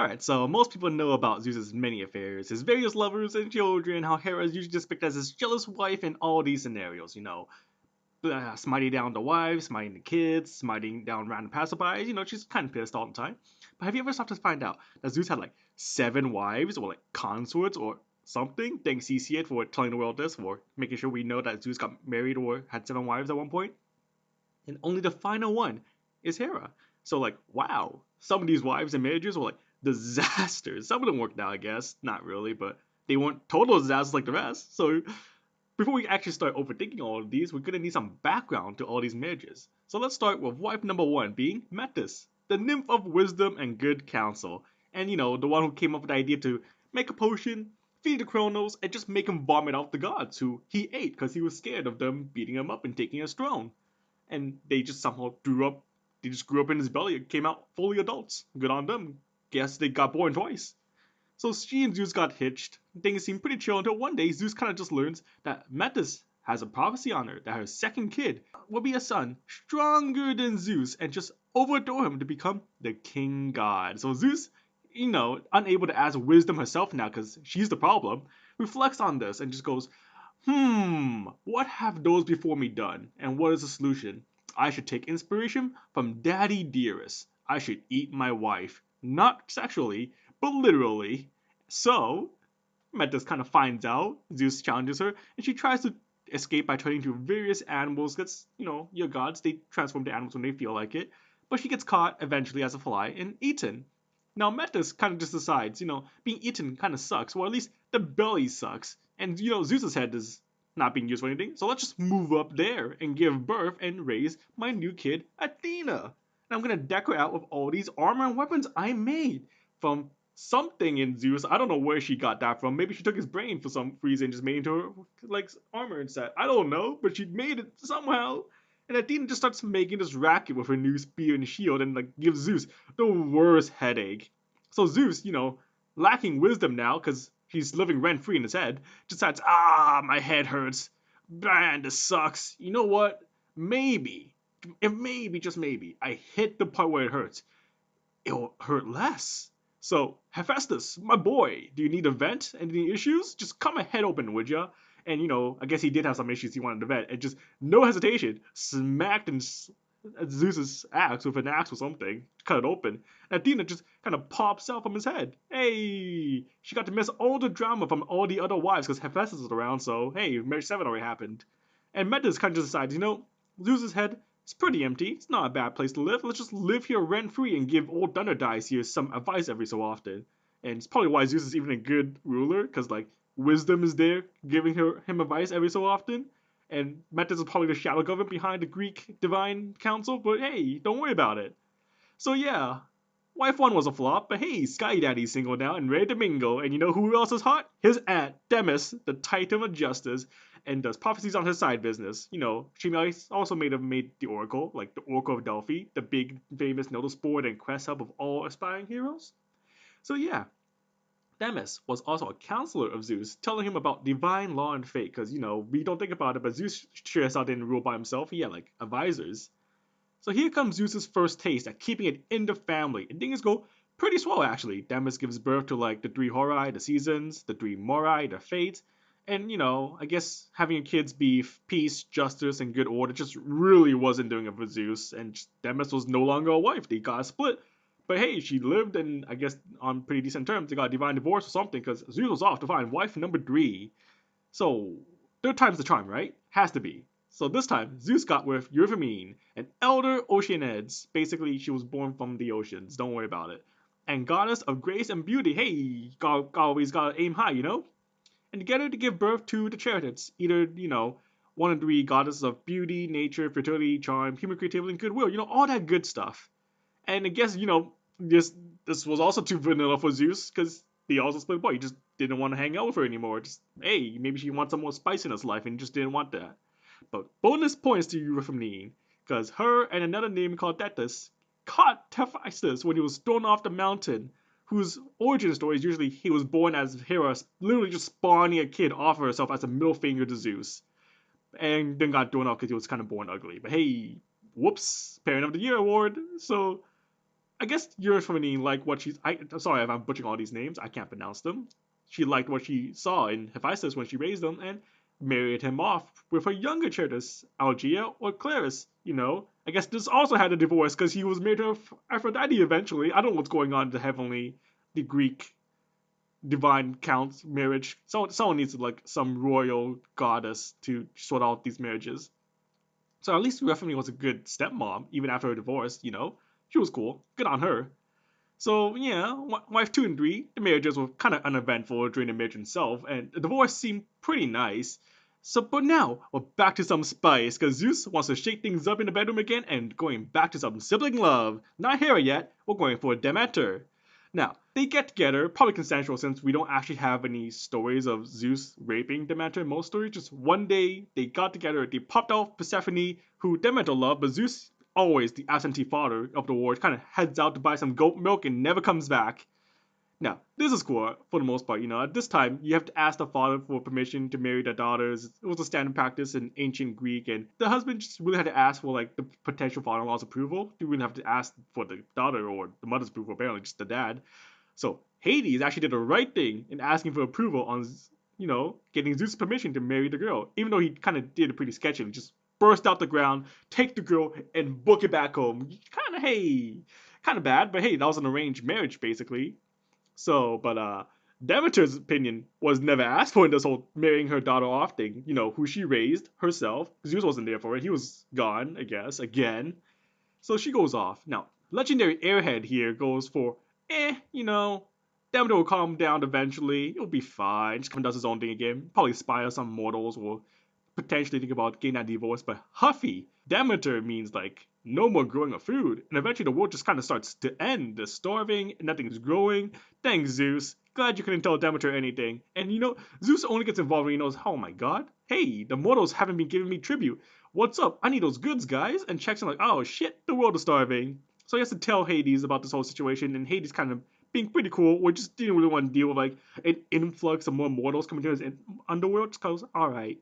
Alright, so most people know about Zeus's many affairs, his various lovers and children, how Hera is usually depicted as his jealous wife in all these scenarios, smiting down the wives, smiting the kids, smiting down random passerbys, she's kind of pissed all the time. But have you ever stopped to find out that Zeus had like 7 wives or like consorts or something? Thanks CC for telling the world this, for making sure we know that Zeus got married or had 7 wives at one point. And only the final one is Hera. So like, wow, some of these wives and marriages were like disasters. Some of them worked out, I guess, not really, but they weren't total disasters like the rest. So before we actually start overthinking all of these, we're gonna need some background to all these marriages. So let's start with wife number 1 being Metis, the nymph of wisdom and good counsel, and the one who came up with the idea to make a potion, feed the Kronos, and just make him vomit out the gods who he ate because he was scared of them beating him up and taking his throne. And they just somehow they just grew up in his belly and came out fully adults. Good on them. Guess they got born twice. So she and Zeus got hitched. Things seemed pretty chill until one day Zeus kind of just learns that Metis has a prophecy on her that her second kid will be a son stronger than Zeus and just overthrow him to become the king god. So Zeus, unable to ask wisdom herself now because she's the problem, reflects on this and just goes, what have those before me done? And what is the solution? I should take inspiration from Daddy Dearest. I should eat my wife. Not sexually, but literally. So, Metis kind of finds out, Zeus challenges her, and she tries to escape by turning into various animals, because, your gods, they transform to animals when they feel like it. But she gets caught eventually as a fly and eaten. Now Metis kind of just decides, being eaten kind of sucks, or at least the belly sucks. And, Zeus's head is not being used for anything, so let's just move up there and give birth and raise my new kid, Athena. And I'm gonna deck her out with all these armor and weapons I made from something in Zeus. I don't know where she got that from. Maybe she took his brain for some reason and just made it into her, like, armor and set. I don't know, but she made it somehow. And Athena just starts making this racket with her new spear and shield and, like, gives Zeus the worst headache. So Zeus, lacking wisdom now, because he's living rent free in his head, decides, my head hurts. Man, this sucks. You know what? Maybe, just maybe, I hit the part where it hurts, it'll hurt less. So, Hephaestus, my boy, do you need a vent? Any issues? Just cut my head open, would ya? And, I guess he did have some issues he wanted to vent, and just, no hesitation, smacked Zeus's axe with an axe or something, cut it open. And Athena just kind of pops out from his head. Hey, she got to miss all the drama from all the other wives because Hephaestus is around, so hey, marriage 7 already happened. And Metis kind of just decides, Zeus's head is pretty empty. It's not a bad place to live. Let's just live here rent free and give old Thunder Dice here some advice every so often. And it's probably why Zeus is even a good ruler, because like wisdom is there giving him advice every so often. And Metis is probably the shadow government behind the Greek divine council, but hey, don't worry about it. So yeah, wife 1 was a flop, but hey, Sky Daddy's single now and ready to mingle, and you know who else is hot? His aunt, Themis, the Titan of Justice, and does prophecies on his side business. She also made the Oracle, like the Oracle of Delphi, the big, famous notice board and quest hub of all aspiring heroes. So yeah, Themis was also a counselor of Zeus, telling him about divine law and fate, because, we don't think about it, but Zeus sure as hell didn't rule by himself. He had, like, advisors. So here comes Zeus's first taste at keeping it in the family, and things go pretty swell, actually. Themis gives birth to, like, the 3 Horai, the seasons, the 3 Morai, the fates, and, I guess having your kids be peace, justice, and good order just really wasn't doing it for Zeus, and Themis was no longer a wife. They got split. But hey, she lived and I guess on pretty decent terms. They got a divine divorce or something because Zeus was off to find wife number 3. So, third time's the charm, right? Has to be. So this time, Zeus got with Eurynome, an elder Oceanids. Basically, she was born from the oceans. Don't worry about it. And goddess of grace and beauty. Hey, always gotta aim high, And together to give birth to the Chariots. Either, 1 and 3 goddesses of beauty, nature, fertility, charm, human creativity, and goodwill. All that good stuff. And I guess, this was also too vanilla for Zeus, because he also split apart. He just didn't want to hang out with her anymore. Just, hey, maybe she wants some more spice in his life, and he just didn't want that. But bonus points to Eurynome, because her and another name called Thetis caught Hephaestus when he was thrown off the mountain, whose origin story is usually he was born as Hera, literally just spawning a kid off of herself as a middle finger to Zeus. And then got thrown off because he was kind of born ugly. But hey, whoops, Parent of the Year award. So I guess Eurynome liked what she's. I'm sorry if I'm butchering all these names. I can't pronounce them. She liked what she saw in Hephaestus when she raised them and married him off with her younger children, Algea or Claris. I guess this also had a divorce because he was married to Aphrodite eventually. I don't know what's going on in the Greek divine count's marriage. Someone needs some royal goddess to sort out these marriages. So at least Eurynome was a good stepmom even after her divorce. She was cool. Good on her. So yeah, wife 2 and 3, the marriages were kind of uneventful during the marriage itself, and the divorce seemed pretty nice. So, but now we're back to some spice, cause Zeus wants to shake things up in the bedroom again and going back to some sibling love. Not Hera yet, we're going for Demeter. Now, they get together, probably consensual since we don't actually have any stories of Zeus raping Demeter in most stories. Just one day, they got together, they popped out Persephone, who Demeter loved, but Zeus, always the absentee father of the war, kind of heads out to buy some goat milk and never comes back. Now, this is cool for the most part. At this time, you have to ask the father for permission to marry their daughters. It was a standard practice in ancient Greek, and the husband just really had to ask for the potential father-in-law's approval. You wouldn't have to ask for the daughter or the mother's approval, apparently, just the dad. So Hades actually did the right thing in asking for approval on, getting Zeus' permission to marry the girl, even though he kind of did it pretty sketchily, just burst out the ground, take the girl, and book it back home. Kind of bad, but hey, that was an arranged marriage, basically. So, but Demeter's opinion was never asked for in this whole marrying her daughter off thing. Who she raised herself. Zeus wasn't there for it. He was gone, I guess, again. So she goes off. Now, legendary airhead here goes for, Demeter will calm down eventually. It'll be fine. Just come and does his own thing again. Probably spy on some mortals or potentially think about getting that divorce. But Huffy, Demeter means no more growing of food, and eventually the world just kind of starts to end. They're starving, nothing's growing. Thanks, Zeus. Glad you couldn't tell Demeter anything. And Zeus only gets involved when he knows, oh my god, hey, the mortals haven't been giving me tribute. What's up? I need those goods, guys. And checks in oh shit, the world is starving. So he has to tell Hades about this whole situation, and Hades kind of being pretty cool, or just didn't really want to deal with an influx of more mortals coming to his underworld. Just goes, alright.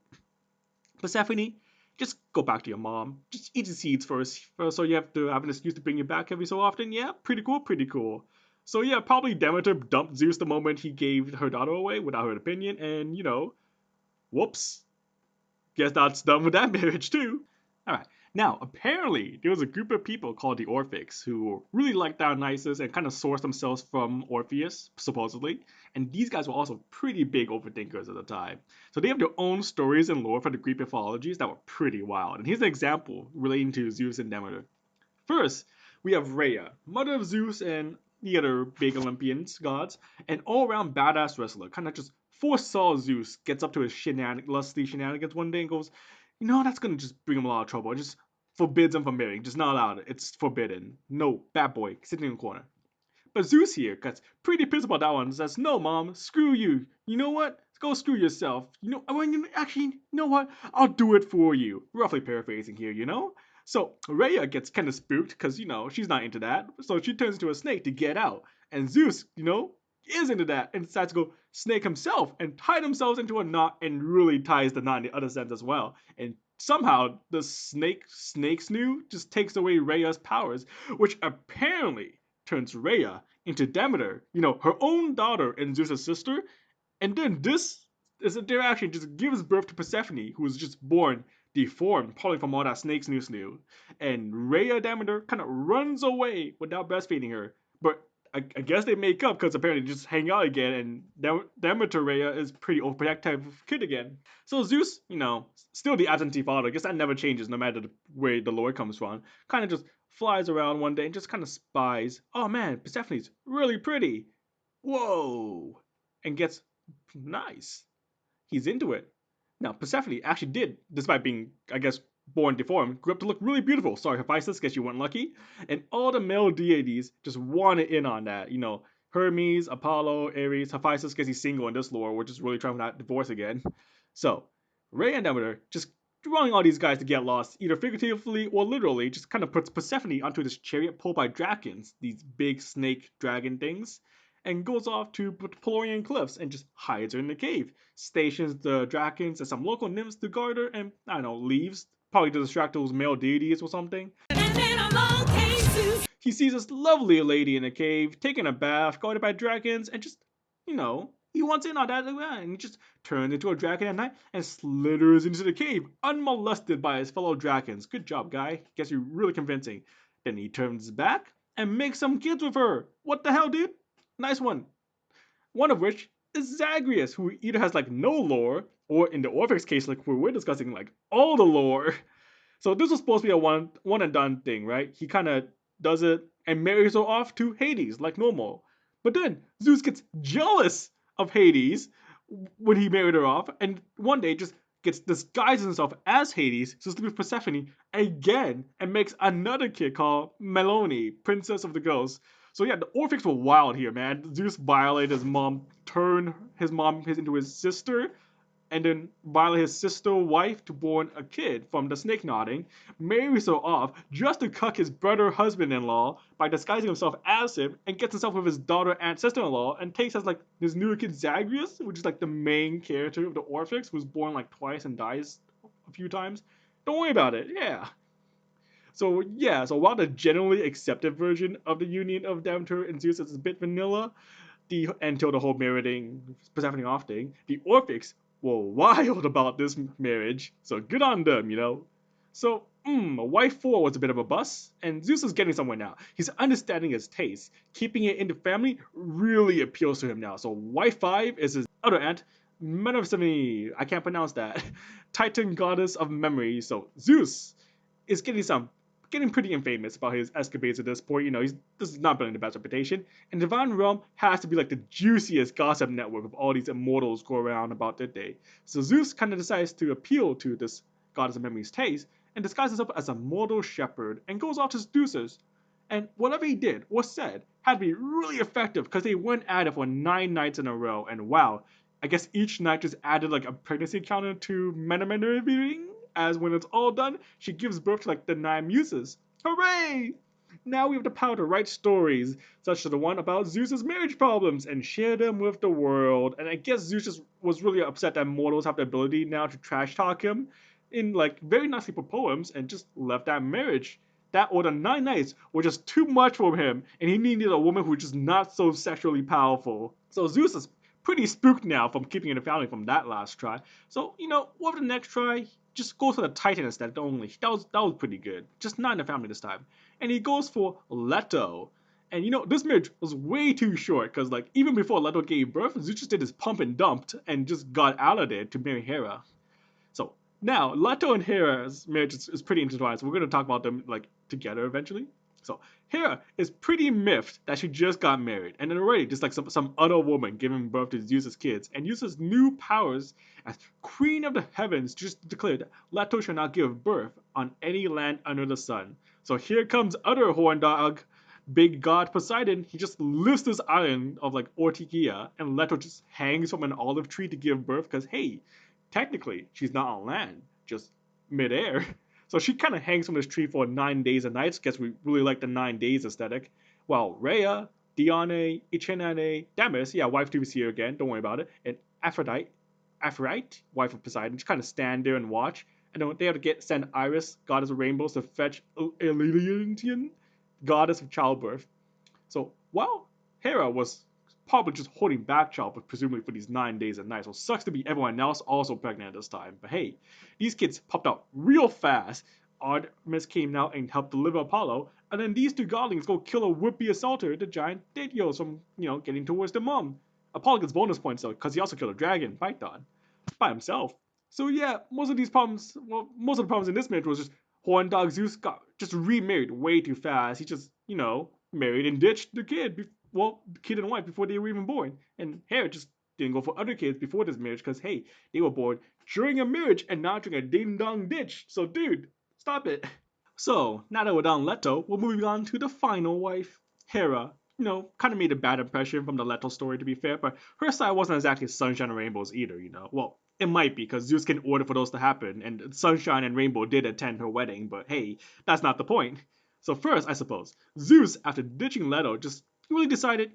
Persephone, just go back to your mom. Just eat the seeds first so you have to have an excuse to bring you back every so often. Yeah, pretty cool. So yeah, probably Demeter dumped Zeus the moment he gave her daughter away without her opinion, and whoops. Guess that's done with that marriage too. Alright, now apparently there was a group of people called the Orphics who really liked Dionysus and kind of sourced themselves from Orpheus, supposedly. And these guys were also pretty big overthinkers at the time. So they have their own stories and lore for the Greek mythologies that were pretty wild. And here's an example relating to Zeus and Demeter. First, we have Rhea, mother of Zeus and the other big Olympians, gods, an all-around badass wrestler, kind of just foresaw Zeus, gets up to his lusty shenanigans one day and goes, that's gonna just bring him a lot of trouble. It just forbids him from marrying. Just not allowed. It's forbidden. No, bad boy, sitting in the corner. But Zeus here gets pretty pissed about that one and says, no, mom, screw you. You know what? Go screw yourself. Actually, you know what? I'll do it for you. Roughly paraphrasing here, So Rhea gets kind of spooked because, she's not into that. So she turns into a snake to get out. And Zeus, is into that and decides to go snake himself and tie themselves into a knot and really ties the knot in the other sense as well. And somehow the snake snoo just takes away Rhea's powers, which apparently turns Rhea into Demeter, her own daughter and Zeus' sister. And then this is a interaction just gives birth to Persephone, who was just born deformed, probably from all that snake snoo. And Rhea Demeter kind of runs away without breastfeeding her. But I guess they make up because apparently they just hang out again, and Demeter Rhea is pretty overprotective type of kid again. So Zeus, still the absentee father. I guess that never changes no matter the way the lore comes from. Kind of just flies around one day and just kind of spies. Oh man, Persephone's really pretty. Whoa. And gets nice. He's into it. Now, Persephone actually did, despite being, I guess, born deformed, grew up to look really beautiful. Sorry, Hephaestus, guess you weren't lucky. And all the male deities just wanted in on that. Hermes, Apollo, Ares, Hephaestus, guess he's single in this lore, which is really trying to not divorce again. So, Rhea and Demeter just drawing all these guys to get lost, either figuratively or literally, just kind of puts Persephone onto this chariot pulled by dragons, these big snake dragon things, and goes off to Pelorian cliffs and just hides her in the cave, stations the dragons and some local nymphs to guard her, and, I don't know, leaves, probably to distract those male deities or something. And then along came Zeus. He sees this lovely lady in a cave, taking a bath, guarded by dragons, and just, he wants in on that, and he just turns into a dragon at night and slithers into the cave, unmolested by his fellow dragons. Good job, guy. Guess you're really convincing. Then he turns back and makes some kids with her. What the hell, dude? Nice one. One of which is Zagreus, who either has like no lore, or in the Orpheus case, like we're discussing, like all the lore. So this was supposed to be a one and done thing, right? He kind of does it and marries her off to Hades like normal. But then Zeus gets jealous of Hades when he married her off, and one day just gets disguised himself as Hades to sleep with Persephone again and makes another kid called Mnemosyne, Princess of the Ghosts. So yeah, the Orphics were wild here, man. Zeus violated his mom, turned his mom into his sister, and then violate his sister wife to born a kid from the snake nodding, marries her off just to cuck his brother husband-in-law by disguising himself as him, and gets himself with his daughter and sister-in-law, and takes as like this new kid Zagreus, which is like the main character of the Orphics, who's born like twice and dies a few times. Don't worry about it, yeah. So yeah, so while the generally accepted version of the union of Demeter and Zeus is a bit vanilla, until the whole marrying Persephone off thing, the Orphics were wild about this marriage, so good on them. So, wife 4 was a bit of a bust, and Zeus is getting somewhere now. He's understanding his taste. Keeping it in the family really appeals to him now. So, wife 5 is his other aunt, Mnemosyne. I can't pronounce that. Titan goddess of memory. So, Zeus is getting pretty infamous about his escapades at this point. This is not building the best reputation. And Divine Realm has to be like the juiciest gossip network of all these immortals go around about their day. So Zeus kind of decides to appeal to this goddess of memory's taste and disguises himself as a mortal shepherd and goes off to seducers. And whatever he did or said had to be really effective because they went at it for 9 nights in a row. And wow, I guess each night just added like a pregnancy counter to Mnemosyne, as when it's all done, she gives birth to like the 9 muses. Hooray! Now we have the power to write stories, such as the one about Zeus's marriage problems, and share them with the world. And I guess Zeus just was really upset that mortals have the ability now to trash talk him in like very nicely put poems, and just left that marriage. That or the 9 nights were just too much for him, and he needed a woman who was just not so sexually powerful. So Zeus is pretty spooked now from keeping in the family from that last try. So, what the next try? Just goes for the Titan instead only. That was pretty good. Just not in the family this time. And he goes for Leto. And this marriage was way too short, because like even before Leto gave birth, Zeus just did his pump and dumped and just got out of there to marry Hera. So now Leto and Hera's marriage is pretty intertwined, so we're gonna talk about them like together eventually. So Hera is pretty miffed that she just got married, and then already just like some other woman giving birth to Zeus's kids, and uses new powers as Queen of the Heavens to just declare that Leto shall not give birth on any land under the sun. So here comes other horn dog, big god Poseidon. He just lifts this island of like Ortygia, and Leto just hangs from an olive tree to give birth, because hey, technically she's not on land, just midair. So she kind of hangs from this tree for 9 days and nights. Guess we really like the 9 days aesthetic. While Rhea, Dione, Ichenane, Themis, yeah, wife to be here again, don't worry about it, and Aphrodite, wife of Poseidon, just kind of stand there and watch. And then they have to send Iris, goddess of rainbows, to fetch Elenian, goddess of childbirth. So while Hera was probably just holding back childbirth, presumably for these 9 days and nights. So sucks to be everyone else also pregnant at this time. But hey, these kids popped out real fast. Artemis came out and helped deliver Apollo, and then these 2 godlings go kill a would-be assaulter, the giant Thetis, from getting towards the mom. Apollo gets bonus points though, because he also killed a dragon, Python, by himself. So yeah, most of the problems in this marriage was just Horn Dog Zeus got just remarried way too fast. He just, married and ditched the kid, the kid and wife before they were even born. And Hera just didn't go for other kids before this marriage, because hey, they were born during a marriage and not during a ding dong ditch. So dude, stop it. So now that we're done Leto, we're moving on to the final wife, Hera. Kind of made a bad impression from the Leto story, to be fair, but her side wasn't exactly sunshine and rainbows either, Well, it might be, because Zeus can order for those to happen, and Sunshine and Rainbow did attend her wedding, but hey, that's not the point. So first, I suppose, Zeus, after ditching Leto, just really decided,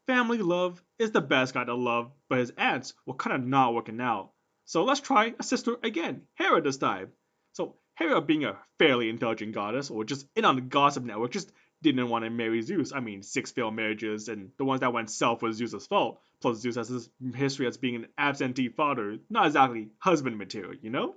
family love is the best kind of love, but his aunts were kind of not working out. So let's try a sister again, Hera this time. So Hera, being a fairly intelligent goddess, or just in on the gossip network, just didn't want to marry Zeus. I mean, 6 failed marriages, and the ones that went south was Zeus' fault. Plus, Zeus has this history as being an absentee father, not exactly husband material, you know?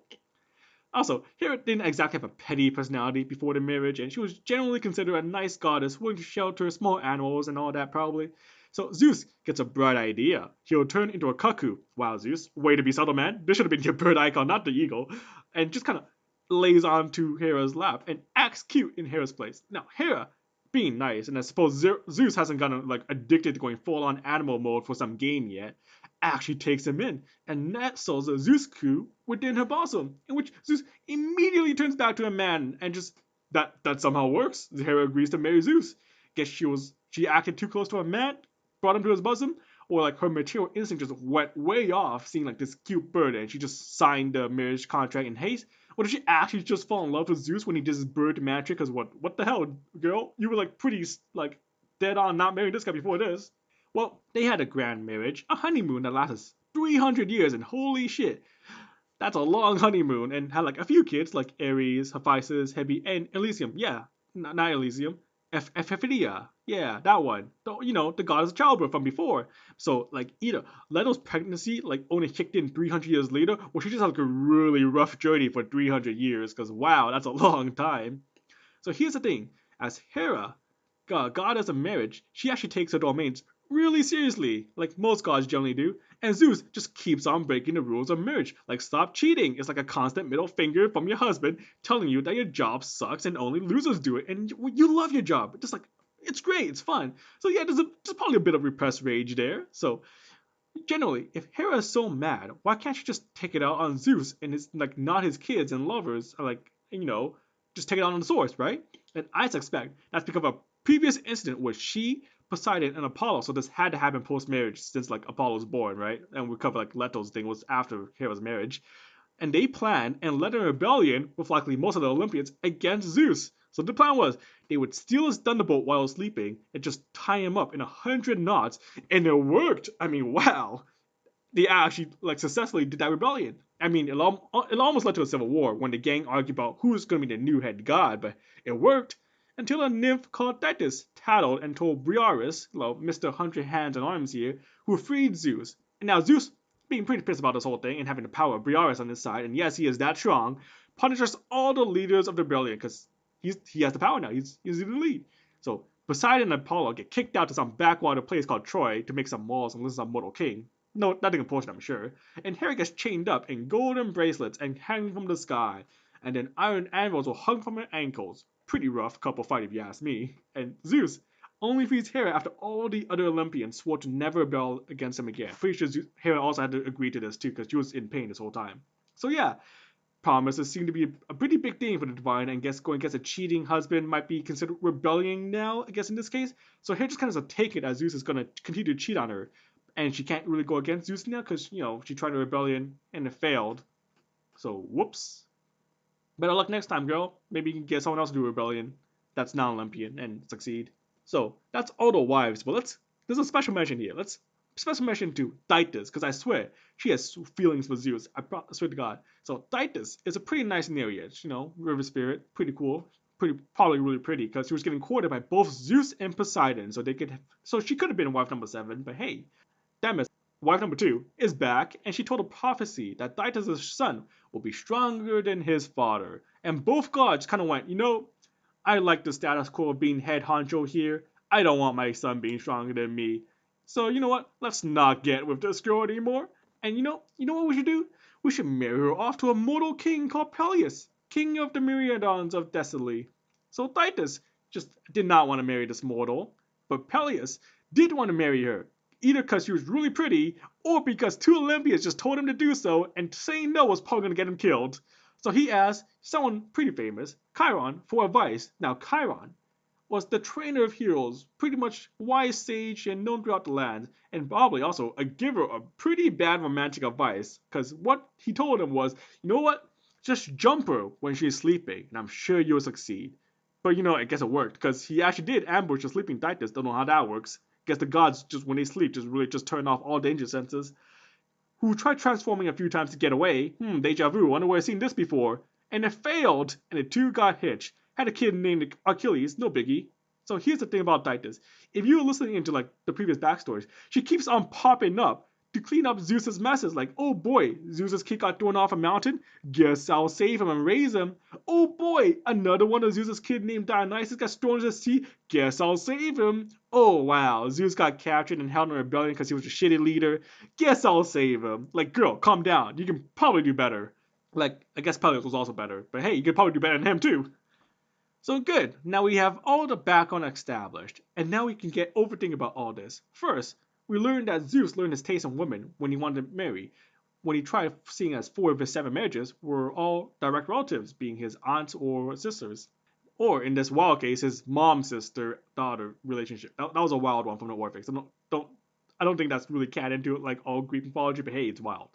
Also, Hera didn't exactly have a petty personality before the marriage, and she was generally considered a nice goddess willing to shelter small animals and all that, probably. So Zeus gets a bright idea. He'll turn into a cuckoo. Wow, Zeus, way to be subtle, man. This should have been your bird icon, not the eagle. And just kind of lays onto Hera's lap and acts cute in Hera's place. Now, Hera, being nice, and I suppose Zeus hasn't gotten like addicted to going full-on animal mode for some game yet, actually takes him in and nestles a Zeus coup within her bosom, in which Zeus immediately turns back to a man and just that somehow works. Hera agrees to marry Zeus. Guess she acted too close to a man, brought him to his bosom, or like her material instinct just went way off seeing like this cute bird and she just signed the marriage contract in haste. Or did she actually just fall in love with Zeus when he did his bird magic? Cause what the hell, girl? You were like pretty like dead on not marrying this guy before this. Well, they had a grand marriage, a honeymoon that lasted 300 years, and holy shit, that's a long honeymoon, and had like a few kids like Ares, Hephaestus, Hebe, and Elysium. Yeah, not Elysium, Ephedia. Yeah, that one. The goddess of childbirth from before. So like either Leto's pregnancy like only kicked in 300 years later, or she just had like a really rough journey for 300 years. Cause wow, that's a long time. So here's the thing: as Hera, goddess of marriage, she actually takes her domains really seriously, like most gods generally do. And Zeus just keeps on breaking the rules of marriage, like stop cheating. It's like a constant middle finger from your husband telling you that your job sucks and only losers do it, and you love your job. Just like it's great, it's fun. So yeah, there's probably a bit of repressed rage there. So generally, if Hera is so mad, why can't she just take it out on Zeus and it's like not his kids and lovers, like just take it out on the source, right? And I suspect that's because of a previous incident where she, Poseidon, and Apollo. So this had to happen post marriage since like Apollo's born, right? And we cover like Leto's thing was after Hera's marriage. And they planned and led a rebellion with likely most of the Olympians against Zeus. So the plan was they would steal his thunderbolt while sleeping and just tie him up in 100 knots, and it worked. I mean, wow! They actually like successfully did that rebellion. I mean, it almost led to a civil war when the gang argued about who's going to be the new head god, but it worked until a nymph called Thetis tattled and told Briareus, Mr. 100 Hands and Arms here, who freed Zeus. And now Zeus, being pretty pissed about this whole thing and having the power of Briareus on his side, and yes, he is that strong, punishes all the leaders of the rebellion because he has the power now. He's the lead. So Poseidon and Apollo get kicked out to some backwater place called Troy to make some walls and listen to some mortal king. No, nothing important, I'm sure. And Hera gets chained up in golden bracelets and hanging from the sky. And then iron anvils were hung from her ankles. Pretty rough couple fight if you ask me. And Zeus only frees Hera after all the other Olympians swore to never rebel against him again. Pretty sure Hera also had to agree to this too because she was in pain this whole time. So yeah, promises seem to be a pretty big thing for the divine, and guess going against a cheating husband might be considered rebellion now, I guess in this case. So Hera just kind of take it as Zeus is going to continue to cheat on her. And she can't really go against Zeus now because, she tried a rebellion and it failed. So, whoops. Better luck next time, girl. Maybe you can get someone else to do a rebellion that's non-Olympian and succeed. So, that's all the wives. But there's a special mention here. Let's special mention to Thetis, because I swear, she has feelings for Zeus. I swear to God. So, Thetis is a pretty nice Nereid, river spirit. Pretty cool. Probably really pretty, because she was getting courted by both Zeus and Poseidon. So she could have been wife number 7, but hey. Themis, wife number 2, is back, and she told a prophecy that Thetis' son will be stronger than his father. And both gods kind of went, I like the status quo of being head honcho here. I don't want my son being stronger than me. So you know what? Let's not get with this girl anymore. And you know what we should do? We should marry her off to a mortal king called Peleus, king of the Myriadons of Thessaly. So Thetis just did not want to marry this mortal, but Peleus did want to marry her. Either because she was really pretty, or because 2 Olympians just told him to do so, and saying no was probably going to get him killed. So he asked someone pretty famous, Chiron, for advice. Now Chiron was the trainer of heroes, pretty much wise sage and known throughout the land, and probably also a giver of pretty bad romantic advice, because what he told him was, just jump her when she's sleeping, and I'm sure you'll succeed. But I guess it worked, because he actually did ambush a sleeping Thetis. Don't know how that works. Guess the gods, just when they sleep, just really just turn off all danger senses. Who tried transforming a few times to get away. Deja vu, wonder where I've seen this before. And it failed, and the 2 got hitched. Had a kid named Achilles, no biggie. So here's the thing about Thetis. If you were listening into like the previous backstories, she keeps on popping up to clean up Zeus's messes. Like, oh boy, Zeus's kid got thrown off a mountain. Guess I'll save him and raise him. Oh boy, another one of Zeus's kid named Dionysus got thrown into the sea. Guess I'll save him. Oh wow, Zeus got captured and held in rebellion because he was a shitty leader. Guess I'll save him. Like, girl, calm down. You can probably do better. Like, I guess Peleus was also better, but hey, you could probably do better than him too. So good, now we have all the background established, and now we can get overthinking about all this. First, we learned that Zeus learned his taste in women when he wanted to marry, when he tried seeing as 4 of his 7 marriages were all direct relatives, being his aunts or sisters. Or in this wild case, his mom, sister, daughter relationship. That was a wild one from the Warfix. I don't think that's really canon to it like all Greek mythology, but hey, it's wild.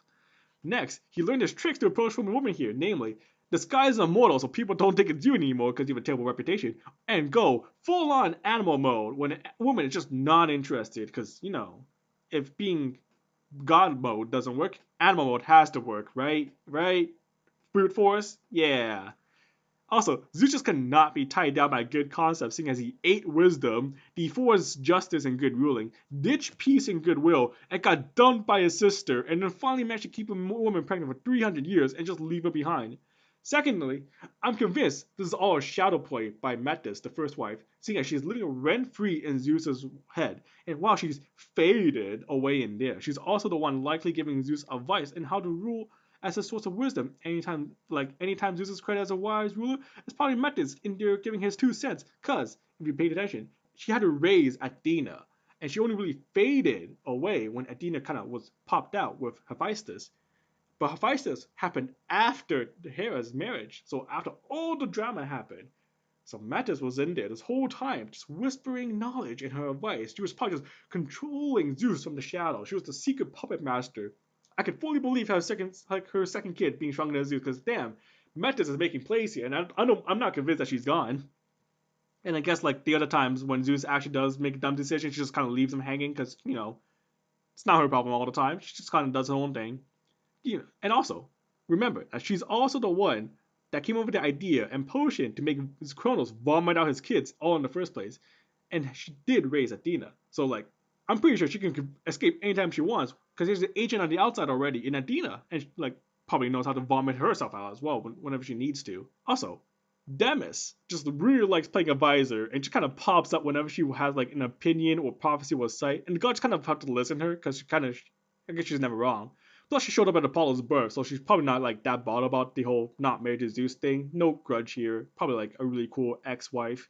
Next, he learned his tricks to approach women here, namely, disguise immortal so people don't think it's you anymore because you have a terrible reputation, and go full on animal mode when a woman is just not interested because, you know, if being god mode doesn't work, animal mode has to work, right? Right? Brute force? Yeah. Also, Zeus just cannot be tied down by good concepts, seeing as he ate wisdom, deforced justice and good ruling, ditched peace and goodwill, and got dumped by his sister, and then finally managed to keep a woman pregnant for 300 years and just leave her behind. Secondly, I'm convinced this is all a shadow play by Metis, the first wife, seeing as she's living rent-free in Zeus's head, and while she's faded away in there, she's also the one likely giving Zeus advice on how to rule as a source of wisdom. Anytime Zeus is credited as a wise ruler, it's probably Metis in there giving his 2 cents. Cause if you paid attention, she had to raise Athena, and she only really faded away when Athena kind of was popped out with Hephaestus. But Hephaestus happened after Hera's marriage, so after all the drama happened. So Metis was in there this whole time, just whispering knowledge in her advice. She was probably just controlling Zeus from the shadows. She was the secret puppet master. I could fully believe her second kid being stronger than Zeus, because damn, Metis is making plays here, and I'm not convinced that she's gone. And I guess like the other times when Zeus actually does make a dumb decision, she just kind of leaves him hanging, because, you know, it's not her problem all the time. She just kind of does her own thing. You know, and also, remember that she's also the one that came up with the idea and potion to make Kronos vomit out his kids all in the first place. And she did raise Athena. So like, I'm pretty sure she can escape anytime she wants, because there's an agent on the outside already in Athena, and she, like, probably knows how to vomit herself out as well whenever she needs to. Also, Themis just really likes playing advisor, and she kind of pops up whenever she has like an opinion or prophecy or sight, and the gods kind of have to listen to her because I guess she's never wrong. Plus, she showed up at Apollo's birth, so she's probably not like that bothered about the whole not married to Zeus thing. No grudge here. Probably like a really cool ex-wife.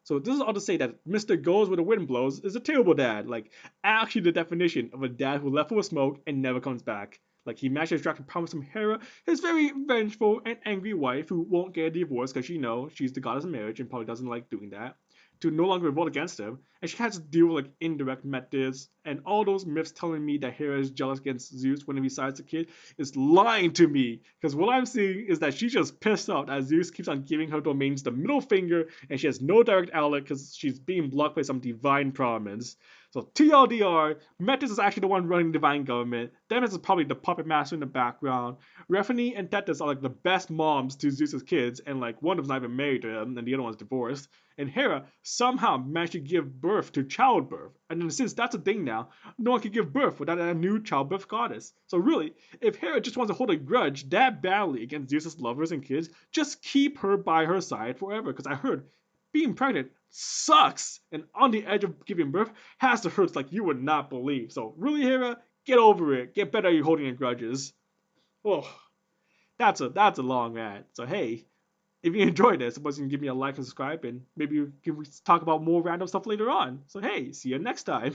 So this is all to say that Mr. Goes Where the Wind Blows is a terrible dad. Like, actually the definition of a dad who left with smoke and never comes back. Like, he managed to extract a promise from Hera, his very vengeful and angry wife who won't get a divorce because she knows she's the goddess of marriage and probably doesn't like doing that, to no longer revolt against him, and she has to deal with like indirect Metis and all those myths telling me that Hera is jealous against Zeus when he decides a kid is lying to me, because what I'm seeing is that she's just pissed off that Zeus keeps on giving her domains the middle finger and she has no direct outlet because she's being blocked by some divine promise. So TLDR, Metis is actually the one running the divine government. Themis is probably the puppet master in the background. Rephine and Thetis are like the best moms to Zeus's kids, and like one of them's not even married to him, and the other one's divorced. And Hera somehow managed to give birth to childbirth. And then since that's a thing now, no one can give birth without a new childbirth goddess. So really, if Hera just wants to hold a grudge that badly against Zeus's lovers and kids, just keep her by her side forever. Because I heard being pregnant sucks, and on the edge of giving birth has to hurt like you would not believe. So really, Hera, get over it. Get better at you holding your grudges. Oh, that's a long rant. So hey, if you enjoyed this, you can give me a like and subscribe, and maybe we can talk about more random stuff later on. So hey, see you next time.